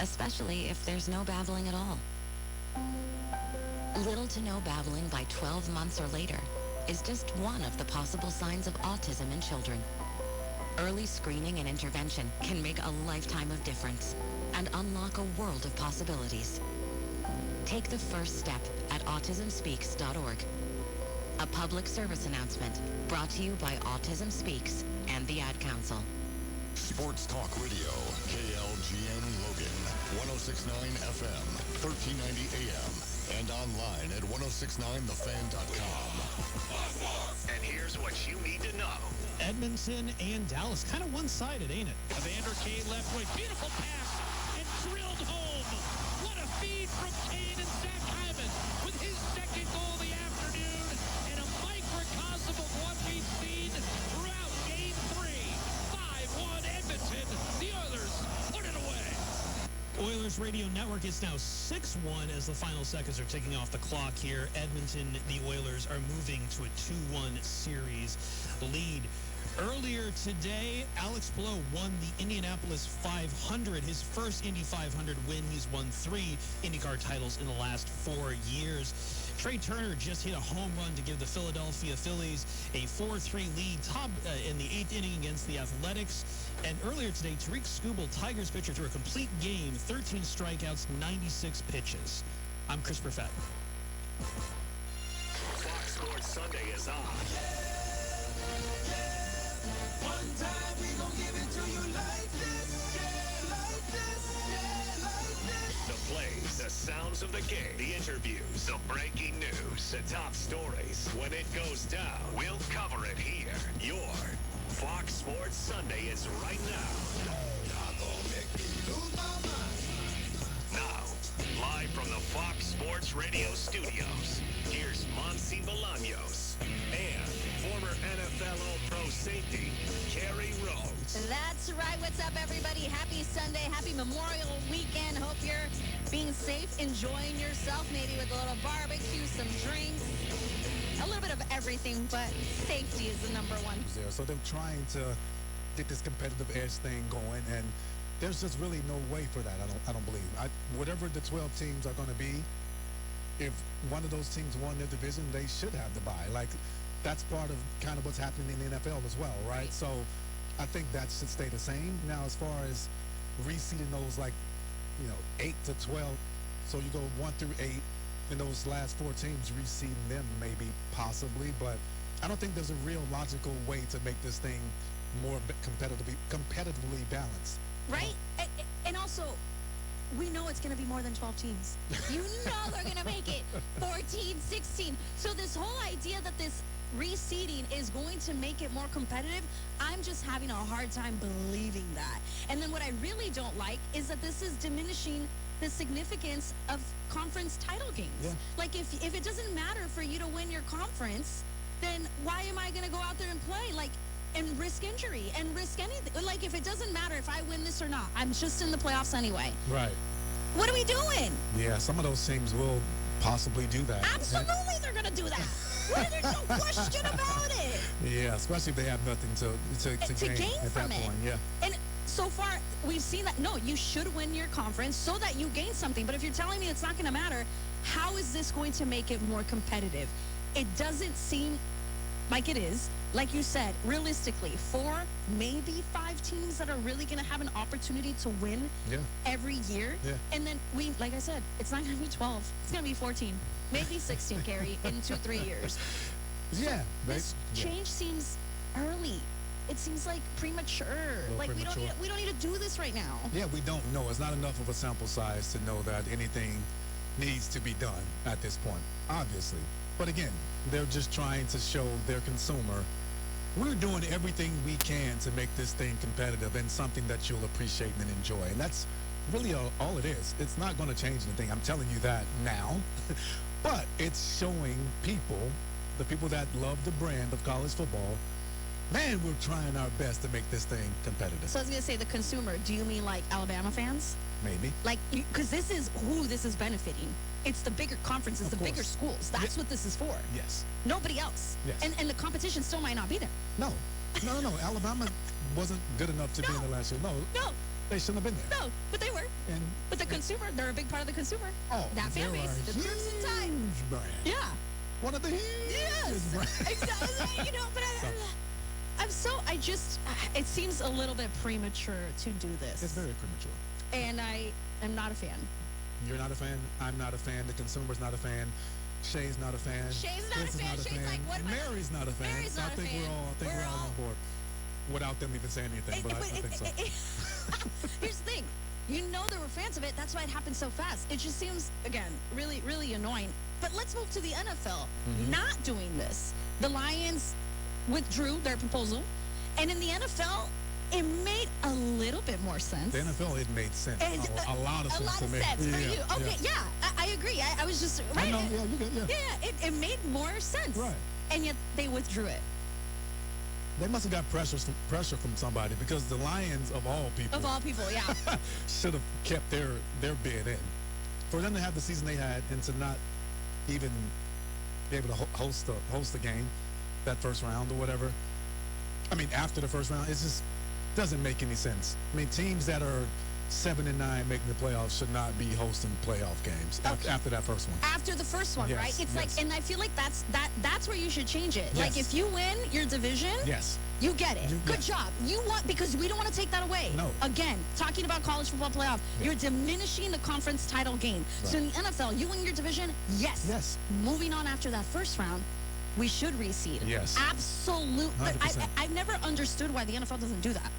Speaker 20: Especially if there's no babbling at all. Little to no babbling by 12 months or later is just one of the possible signs of autism in children. Early screening and intervention can make a lifetime of difference and unlock a world of possibilities. Take the first step at autismspeaks.org. A public service announcement brought to you by Autism Speaks and the Ad Council.
Speaker 5: Sports Talk Radio, KLGN Logan, 106.9 FM, 1390 AM, and online at 1069thefan.com.
Speaker 14: And here's what you need to know.
Speaker 4: Edmonton and Dallas, kind of one-sided, ain't it?
Speaker 10: Evander Kane left wing. Beautiful pass and drilled home. What a feed from Kane and Zach Hyman with his second goal of the afternoon and a microcosm of what we've seen throughout Game 3. 5-1 Edmonton. The Oilers put it away.
Speaker 4: Oilers Radio Network is now 6-1 as the final seconds are ticking off the clock here. Edmonton, the Oilers are moving to a 2-1 series lead. Earlier today, Alex Blow won the Indianapolis 500, his first Indy 500 win. He's won 3 IndyCar titles in the last 4 years. Trey Turner just hit a home run to give the Philadelphia Phillies a 4-3 lead in the 8th inning against the Athletics. And earlier today, Tariq Skubal, Tigers pitcher, threw a complete game, 13 strikeouts, 96 pitches. I'm Chris Perfett.
Speaker 14: Fox Sports Sunday is on.
Speaker 16: One time we gon' give it to you like this, yeah, like this, yeah, like this.
Speaker 14: The plays, the sounds of the game, the interviews, the breaking news, the top stories. When it goes down, we'll cover it here. You're
Speaker 5: Fox Sports Sunday is right now. Now, live from the Fox Sports Radio studios, here's Monsi Bolaños and former NFL All-Pro safety, Kerry Rhodes.
Speaker 2: That's right. What's up, everybody? Happy Sunday. Happy Memorial Weekend. Hope you're being safe, enjoying yourself, maybe with a little barbecue, some drinks, a little bit of everything, but safety is the number one.
Speaker 3: So they're trying to get this competitive edge thing going, and there's just really no way for that. I don't believe. Whatever the 12 teams are going to be, if one of those teams won their division, they should have the bye. Like, that's part of kind of what's happening in the NFL as well, right? So I think that should stay the same. Now, as far as reseeding those, 8 to 12, so you go 1 through 8, and those last 4 teams, reseeding them maybe, possibly, but I don't think there's a real logical way to make this thing more competitively balanced.
Speaker 2: Right? And also, we know it's going to be more than 12 teams. You know they're going to make it 14, 16. So this whole idea that this reseeding is going to make it more competitive, I'm just having a hard time believing that. And then what I really don't like is that this is diminishing the significance of conference title games.
Speaker 3: Yeah.
Speaker 2: Like, if it doesn't matter for you to win your conference, then why am I going to go out there and play? And risk injury and risk anything. If it doesn't matter if I win this or not, I'm just in the playoffs anyway.
Speaker 3: Right.
Speaker 2: What are we doing?
Speaker 3: Yeah, some of those teams will possibly do that.
Speaker 2: Absolutely, they're going to do that. There's no question about it.
Speaker 3: Yeah, especially if they have nothing to gain at
Speaker 2: from
Speaker 3: that
Speaker 2: it.
Speaker 3: point. Yeah.
Speaker 2: And so far, we've seen that, no, you should win your conference so that you gain something. But if you're telling me it's not going to matter, how is this going to make it more competitive? It doesn't seem like it is. Like you said, realistically, 4, maybe 5 teams that are really going to have an opportunity to win every year.
Speaker 3: Yeah.
Speaker 2: And then like I said, it's not going to be 12. It's going to be 14, maybe 16, Kerry, in 2-3 years.
Speaker 3: Yeah.
Speaker 2: This change seems early. It seems like premature. We don't need to do this right now.
Speaker 3: Yeah, we don't know. It's not enough of a sample size to know that anything needs to be done at this point, obviously. But again, they're just trying to show their consumer we're doing everything we can to make this thing competitive and something that you'll appreciate and enjoy. And that's really all it is. It's not going to change anything. I'm telling you that now. But it's showing people, the people that love the brand of college football, man, we're trying our best to make this thing competitive.
Speaker 2: So I was going to say the consumer. Do you mean Alabama fans?
Speaker 3: Maybe.
Speaker 2: Because this is who this is benefiting. It's the bigger conferences, the bigger schools. That's what this is for.
Speaker 3: Yes.
Speaker 2: Nobody else.
Speaker 3: Yes.
Speaker 2: And the competition still might not be there.
Speaker 3: No. Alabama wasn't good enough to be in the last year. No. They shouldn't have been there.
Speaker 2: No, but they were. But the consumer, they're a big part of the consumer.
Speaker 3: Oh,
Speaker 2: that fan base, the Crimson Tide.
Speaker 3: Brand.
Speaker 2: Yeah.
Speaker 3: One of the huge brands.
Speaker 2: Exactly. But it seems a little bit premature to do this.
Speaker 3: It's very premature.
Speaker 2: And I am not a fan.
Speaker 3: You're not a fan. I'm not a fan. The consumer's not a fan. Shay's not a fan.
Speaker 2: Shay's not a fan. Shay's
Speaker 3: fan.
Speaker 2: like, what am
Speaker 3: Mary's not a fan.
Speaker 2: Mary's not
Speaker 3: I think we're all on board without them even saying anything. But I think so.
Speaker 2: Here's the thing. You know there were fans of it. That's why it happened so fast. It just seems, again, really, really annoying. But let's move to the NFL. Not doing this. The Lions withdrew their proposal. And in the NFL, it made a little bit more sense.
Speaker 3: The NFL, it made sense. A lot of sense.
Speaker 2: A lot of sense for you. Okay, yeah, I agree. I was just right.
Speaker 3: I know, yeah, you good, yeah.
Speaker 2: Yeah, it made more sense.
Speaker 3: Right.
Speaker 2: And yet they withdrew it.
Speaker 3: They must have got pressure from somebody because the Lions, of all people,
Speaker 2: yeah,
Speaker 3: should have kept their bid in. For them to have the season they had and to not even be able to host the game, that first round or whatever. I mean, after the first round, it just doesn't make any sense. I mean, teams that are 7-9 making the playoffs should not be hosting playoff games after that first one.
Speaker 2: After the first one,
Speaker 3: yes,
Speaker 2: right? It's
Speaker 3: yes.
Speaker 2: and I feel like that's where you should change it.
Speaker 3: Yes.
Speaker 2: Like if you win your division,
Speaker 3: yes,
Speaker 2: you get it. Good job. You want, because we don't want to take that away.
Speaker 3: No.
Speaker 2: Again, talking about college football playoff, you're diminishing the conference title game.
Speaker 3: Right.
Speaker 2: So in the NFL, you win your division, yes. Moving on after that first round, we should reseed.
Speaker 3: Yes.
Speaker 2: Absolutely. I've never understood why the NFL doesn't do that.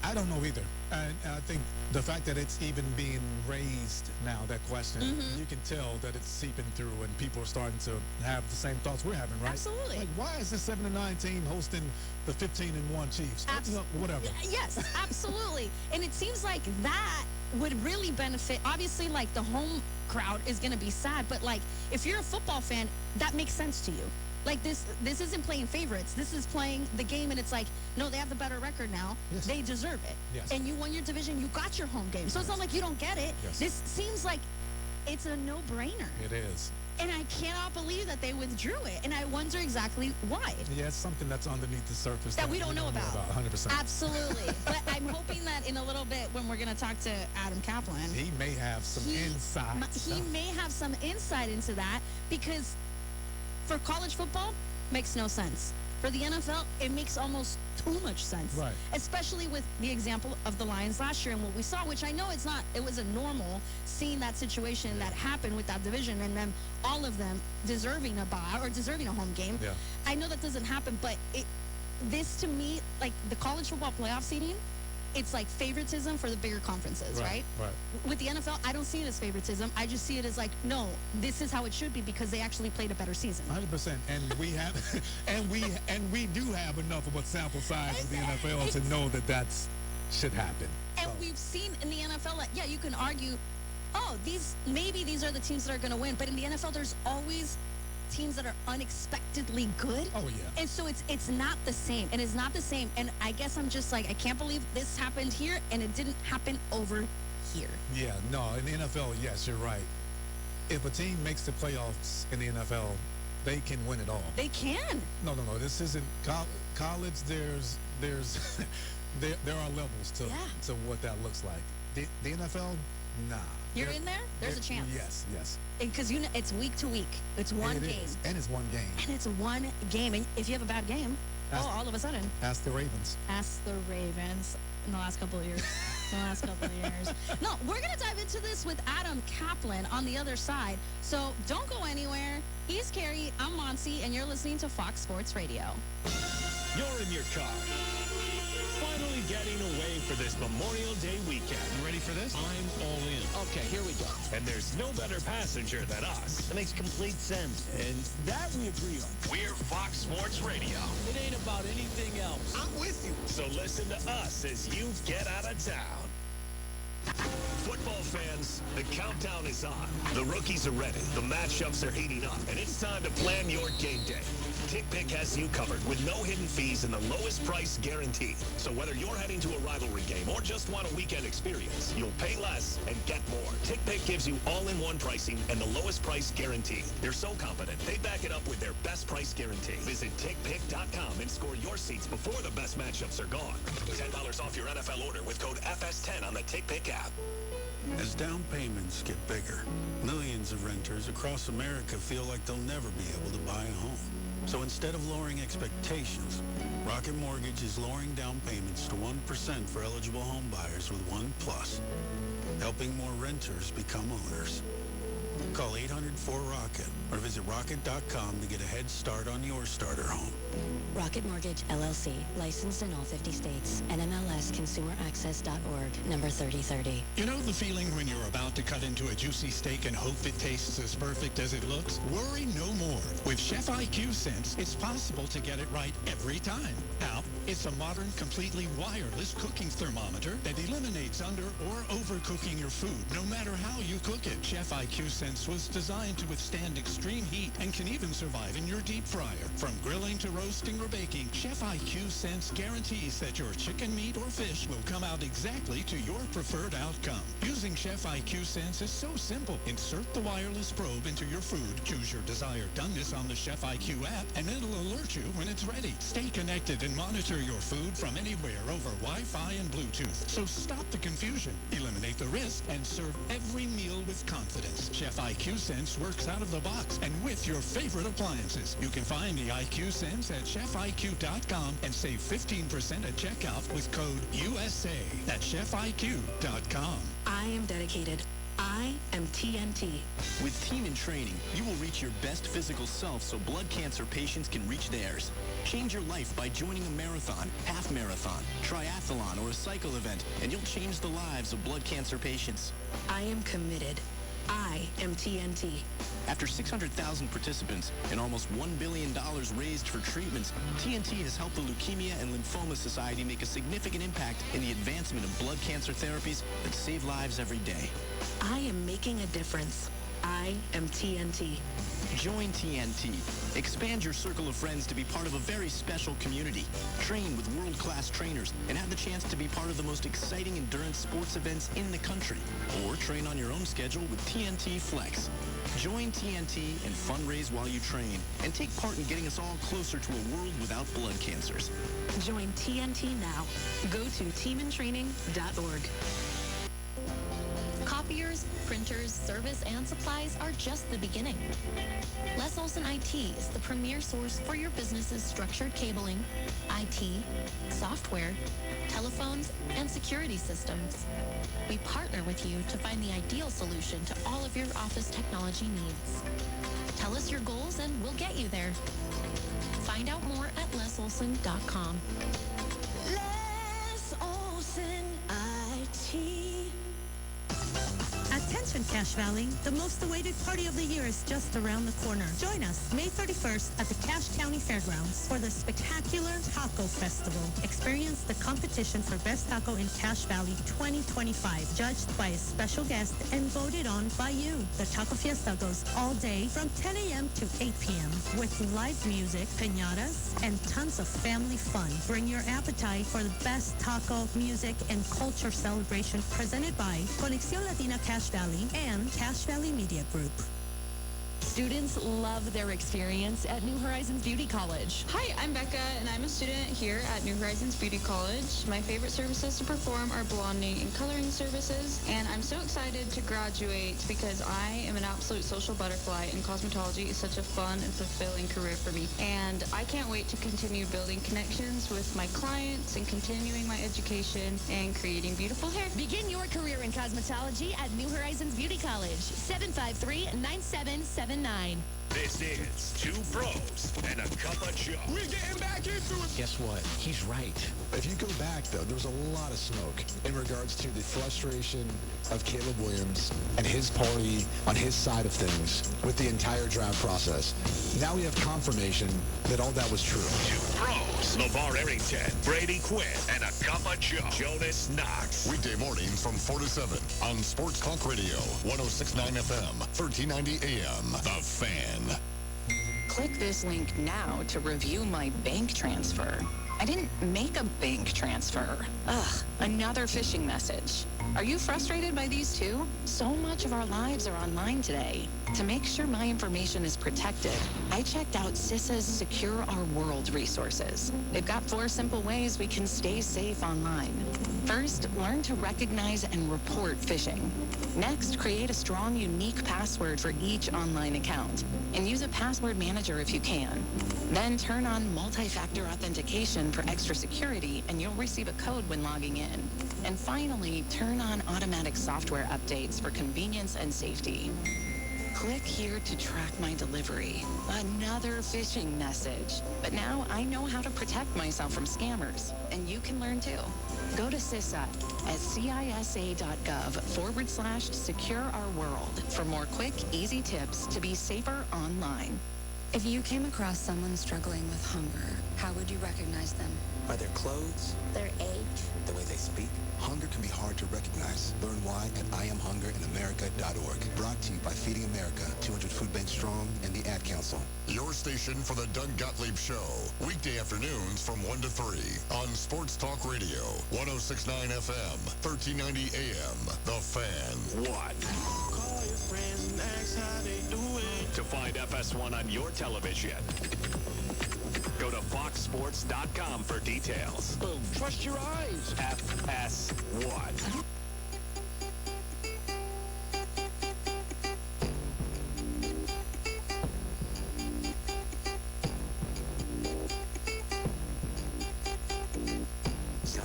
Speaker 3: I don't know either. And I think the fact that it's even being raised now, that question, you can tell that it's seeping through and people are starting to have the same thoughts we're having, right?
Speaker 2: Absolutely.
Speaker 3: Like, why is this 7-9 team hosting the 15-1 Chiefs? Whatever.
Speaker 2: Yes, absolutely. And it seems like that would really benefit. Obviously, like, the home crowd is going to be sad, but, like, if you're a football fan, that makes sense to you. Like, this isn't playing favorites. This is playing the game, and it's like, no, they have the better record now.
Speaker 3: Yes.
Speaker 2: They deserve it.
Speaker 3: Yes.
Speaker 2: And you won your division. You got your home game. So it's not like you don't get it.
Speaker 3: Yes.
Speaker 2: This seems like it's a no-brainer.
Speaker 3: It is.
Speaker 2: And I cannot believe that they withdrew it. And I wonder exactly why.
Speaker 3: Yeah, it's something that's underneath the surface
Speaker 2: That we don't know about.
Speaker 3: 100%.
Speaker 2: Absolutely. But I'm hoping that in a little bit when we're going to talk to Adam Kaplan,
Speaker 3: He may have some insight.
Speaker 2: he may have some insight into that, because for college football, makes no sense. For the NFL, it makes almost too much sense.
Speaker 3: Right.
Speaker 2: Especially with the example of the Lions last year and what we saw, which I know it was a normal seeing that situation that happened with that division and then all of them deserving a bye or deserving a home game.
Speaker 3: Yeah.
Speaker 2: I know that doesn't happen, but this to me, like the college football playoff seeding, it's like favoritism for the bigger conferences, right?
Speaker 3: Right.
Speaker 2: With the NFL, I don't see it as favoritism. I just see it as like, no, this is how it should be because they actually played a better season.
Speaker 3: 100%. And we have, and we do have enough of a sample size of the NFL to know that should happen.
Speaker 2: And we've seen in the NFL, like, yeah, you can argue, maybe these are the teams that are going to win. But in the NFL, there's always teams that are unexpectedly good.
Speaker 3: Oh, yeah.
Speaker 2: And so it's not the same. And it's not the same. And I guess I'm just like, I can't believe this happened here and it didn't happen over here.
Speaker 3: Yeah, no, in the NFL, yes, you're right. If a team makes the playoffs in the NFL, they can win it all.
Speaker 2: They can.
Speaker 3: No. This isn't college. There's there are levels to what that looks like. The NFL, nah.
Speaker 2: You're in there? There's a chance.
Speaker 3: Yes.
Speaker 2: Because it's week to week. It's one game.
Speaker 3: And it's one game.
Speaker 2: And it's one game. And if you have a bad game, all of a sudden.
Speaker 3: Ask the Ravens.
Speaker 2: Ask the Ravens in the last couple of years. No, we're going to dive into this with Adam Kaplan on the other side. So don't go anywhere. He's Carrie. I'm Monty, and you're listening to Fox Sports Radio.
Speaker 5: You're in your car. Finally getting away for this Memorial Day weekend.
Speaker 19: You ready for this?
Speaker 15: I'm all in.
Speaker 19: Okay, here we go.
Speaker 5: And there's no better passenger than us.
Speaker 13: That makes complete sense. And that we agree on.
Speaker 5: We're Fox Sports Radio.
Speaker 13: It ain't about anything else.
Speaker 5: I'm with you. So listen to us as you get out of town. Football fans, the countdown is on. The rookies are ready. The matchups are heating up. And it's time to plan your game day. TickPick has you covered with no hidden fees and the lowest price guaranteed. So whether you're heading to a rivalry game or just want a weekend experience, you'll pay less and get more. TickPick gives you all-in-one pricing and the lowest price guaranteed. They're so confident, they back it up with their best price guarantee. Visit TickPick.com and score your seats before the best matchups are gone. $10 off your NFL order with code FS10 on the TickPick app.
Speaker 21: As down payments get bigger, millions of renters across America feel like they'll never be able to buy a home. So instead of lowering expectations, Rocket Mortgage is lowering down payments to 1% for eligible home buyers with One Plus, helping more renters become owners. Call 800-4ROCKET or visit rocket.com to get a head start on your starter home.
Speaker 22: Rocket Mortgage, LLC, licensed in all 50 states, NMLSconsumeraccess.org, number 3030.
Speaker 23: You know the feeling when you're about to cut into a juicy steak and hope it tastes as perfect as it looks? Worry no more. With Chef IQ Sense, it's possible to get it right every time. How? It's a modern, completely wireless cooking thermometer that eliminates under or overcooking your food, no matter how you cook it. Chef IQ Sense was designed to withstand extreme heat and can even survive in your deep fryer. From grilling to roasting or baking, Chef IQ Sense guarantees that your chicken, meat, or fish will come out exactly to your preferred outcome. Using Chef IQ Sense is so simple. Insert the wireless probe into your food, choose your desired doneness on the Chef IQ app, and it'll alert you when it's ready. Stay connected and monitor your food from anywhere over Wi-Fi and Bluetooth. So stop the confusion, eliminate the risk, and serve every meal with confidence. Chef IQ Sense works out of the box and with your favorite appliances. You can find the IQ Sense at chefiq.com and save 15% at checkout with code USA. That's chefiq.com.
Speaker 22: I am dedicated
Speaker 20: I am TNT.
Speaker 6: With Team in Training, you will reach your best physical self so blood cancer patients can reach theirs. Change your life by joining a marathon, half marathon, triathlon, or a cycle event, and you'll change the lives of blood cancer patients.
Speaker 20: I am committed. I am TNT.
Speaker 6: After 600,000 participants and almost $1 billion raised for treatments, TNT has helped the Leukemia and Lymphoma Society make a significant impact in the advancement of blood cancer therapies that save lives every day.
Speaker 20: I am making a difference. I am TNT.
Speaker 6: Join TNT. Expand your circle of friends to be part of a very special community. Train with world-class trainers and have the chance to be part of the most exciting endurance sports events in the country. Or train on your own schedule with TNT Flex. Join TNT and fundraise while you train and take part in getting us all closer to a world without blood cancers.
Speaker 20: Join TNT now. Go to teamintraining.org.
Speaker 1: Copiers, printers, service, and supplies are just the beginning. Les Olson IT is the premier source for your business's structured cabling, IT, software, telephones, and security systems. We partner with you to find the ideal solution to all of your office technology needs. Tell us your goals and we'll get you there. Find out more at lesolson.com.
Speaker 20: Les Olson IT.
Speaker 8: Attention Cache Valley, the most awaited party of the year is just around the corner. Join us May 31st at the Cache County Fairgrounds for the spectacular Taco Festival. Experience the competition for Best Taco in Cache Valley 2025, judged by a special guest and voted on by you. The Taco Fiesta goes all day from 10 a.m. to 8 p.m. with live music, piñatas, and tons of family fun. Bring your appetite for the best taco, music, and culture celebration presented by Conexión Latina Cache Valley and Cache Valley Media Group.
Speaker 9: Students love their experience at New Horizons Beauty College.
Speaker 24: Hi, I'm Becca, and I'm a student here at New Horizons Beauty College. My favorite services to perform are blonding and coloring services, and I'm so excited to graduate because I am an absolute social butterfly, and cosmetology is such a fun and fulfilling career for me. And I can't wait to continue building connections with my clients and continuing my education and creating beautiful hair.
Speaker 9: Begin your career in cosmetology at New Horizons Beauty College, 753-9779.
Speaker 5: This is Two Pros and a Cup of Joe.
Speaker 21: We're getting back into it.
Speaker 25: Guess what? He's right.
Speaker 26: If you go back, though, there was a lot of smoke in regards to the frustration of Caleb Williams and his party on his side of things with the entire draft process. Now we have confirmation that all that was true.
Speaker 5: Two Pros, LeVar Arrington, Brady Quinn, and a Cup of Joe, Jonas Knox.
Speaker 14: Weekday mornings from 4 to 7 on Sports Talk Radio, 106.9 FM, 1390 AM. The Fan.
Speaker 27: Click this link now to review my bank transfer. I didn't make a bank transfer. Ugh, another phishing message. Are you frustrated by these too? So much of our lives are online today. To make sure my information is protected, I checked out CISA's Secure Our World resources. They've got 4 simple ways we can stay safe online. First, learn to recognize and report phishing. Next, create a strong, unique password for each online account. And use a password manager if you can. Then turn on multi-factor authentication for extra security, and you'll receive a code when logging in. And finally, turn on automatic software updates for convenience and safety. Click here to track my delivery. Another phishing message. But now I know how to protect myself from scammers, and you can learn too. Go to CISA at cisa.gov/secure our world for more quick, easy tips to be safer online.
Speaker 28: If you came across someone struggling with hunger, how would you recognize them?
Speaker 29: By their clothes,
Speaker 28: their age,
Speaker 29: the way they speak. Hunger can be hard to recognize. Learn why at IamHungerInAmerica.org. Brought to you by Feeding America, 200 Food Banks Strong, and the Ad Council.
Speaker 14: Your station for the Doug Gottlieb Show. Weekday afternoons from 1 to 3 on Sports Talk Radio, 106.9 FM, 1390 AM. The Fan.
Speaker 5: One.
Speaker 16: Call your friends and ask how they doing.
Speaker 5: To find FS1 on your television, go to foxsports.com for details.
Speaker 10: Boom. Trust your eyes.
Speaker 5: FS1.
Speaker 16: So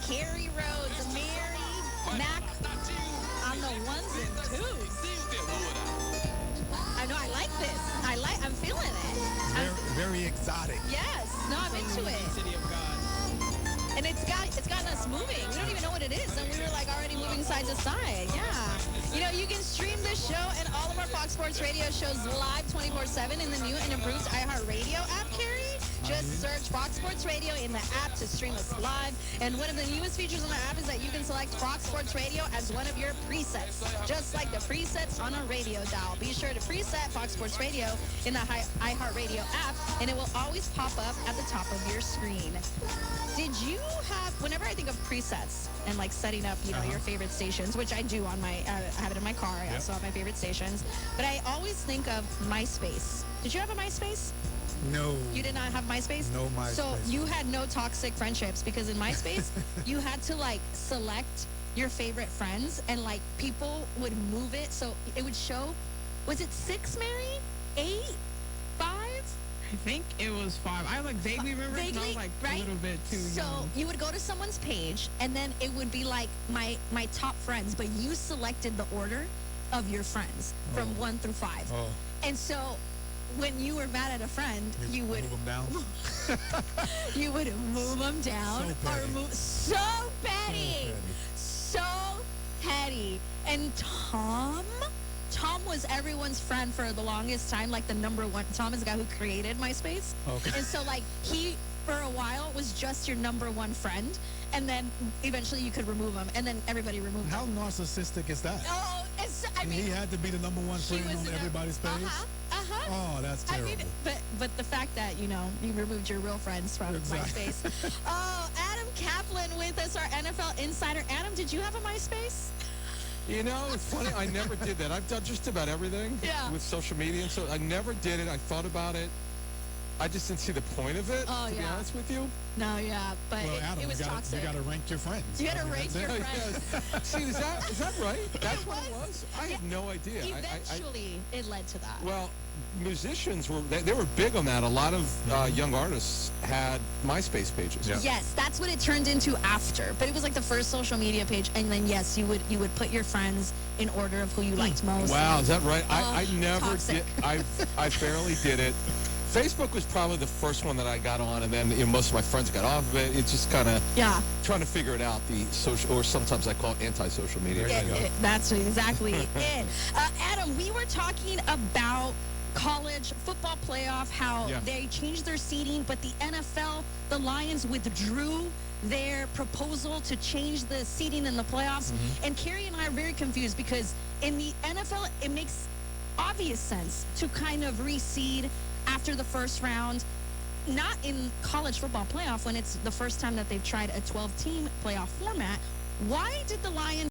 Speaker 2: Carrie Rhodes, Mary, Mac on the ones and twos. I know, I like this. I'm feeling it.
Speaker 13: Very exotic.
Speaker 2: Yes, no, I'm into it.
Speaker 3: City of God.
Speaker 2: And it's gotten us moving. We don't even know what it is, and we were like already moving side to side. Yeah. You know, you can stream this show and all of our Fox Sports Radio shows live 24/7 in the new and improved iHeartRadio app, Carrie. Just search Fox Sports Radio in the app to stream us live. And one of the newest features on the app is that you can select Fox Sports Radio as one of your presets, just like the presets on a radio dial. Be sure to preset Fox Sports Radio in the iHeartRadio app, and it will always pop up at the top of your screen. Did you have, whenever I think of presets and like setting up, you know, your favorite stations, which I do on my, I have it in my car. I also have my favorite stations, but I always think of MySpace. Did you have a MySpace?
Speaker 13: No.
Speaker 2: You did not have MySpace?
Speaker 13: No MySpace.
Speaker 2: So you had no toxic friendships because in MySpace, you had to like select your favorite friends and like people would move it. So it would show, was it 6, Mary? 8? 5?
Speaker 3: I think it was 5. I like vaguely remember it, and I was like
Speaker 2: right?
Speaker 3: a little bit too
Speaker 2: So
Speaker 3: young.
Speaker 2: you would go to someone's page and then it would be like my top friends, but you selected the order of your friends from 1 through 5.
Speaker 13: Oh.
Speaker 2: And so when you were mad at a friend, you would
Speaker 13: move them down.
Speaker 2: you would move them down
Speaker 13: So petty.
Speaker 2: so petty. And Tom was everyone's friend for the longest time, like the number one. Tom is the guy who created MySpace.
Speaker 13: Okay.
Speaker 2: And so like he for a while was just your number one friend, and then eventually you could remove him, and then everybody removed
Speaker 13: How
Speaker 2: him.
Speaker 13: narcissistic is that?
Speaker 2: Oh, I mean,
Speaker 13: he had to be the number one friend on everybody's page. Oh, that's terrible.
Speaker 2: I mean, but the fact that, you know, you removed your real friends from MySpace. Oh, Adam Kaplan with us, our NFL insider. Adam, did you have a MySpace?
Speaker 4: You know, it's funny. I never did that. I've done just about everything with social media, and so I never did it. I thought about it. I just didn't see the point of it, to be honest with you.
Speaker 2: No, yeah, but
Speaker 13: Well, Adam,
Speaker 2: it was toxic.
Speaker 13: you got to rank your friends.
Speaker 2: You got to rank your friends.
Speaker 4: See, is that right? That's what it was? I had no idea.
Speaker 2: Eventually, it led to that.
Speaker 4: Well, musicians they were big on that. A lot of young artists had MySpace pages.
Speaker 2: Yes, that's what it turned into after. But it was like the first social media page, and then yes, you would put your friends in order of who you liked most.
Speaker 4: Wow, is that right? I never
Speaker 2: toxic.
Speaker 4: did. I barely did it. Facebook was probably the first one that I got on, and then most of my friends got off of it. It's just kind of trying to figure it out, the social, or sometimes I call it anti-social media.
Speaker 2: That's exactly it. Adam, we were talking about college football playoff, how they changed their seating, but the NFL, the Lions withdrew their proposal to change the seating in the playoffs. And Carrie and I are very confused because in the NFL, it makes obvious sense to kind of reseed after the first round, not in college football playoff when it's the first time that they've tried a 12-team playoff format. Why did the Lions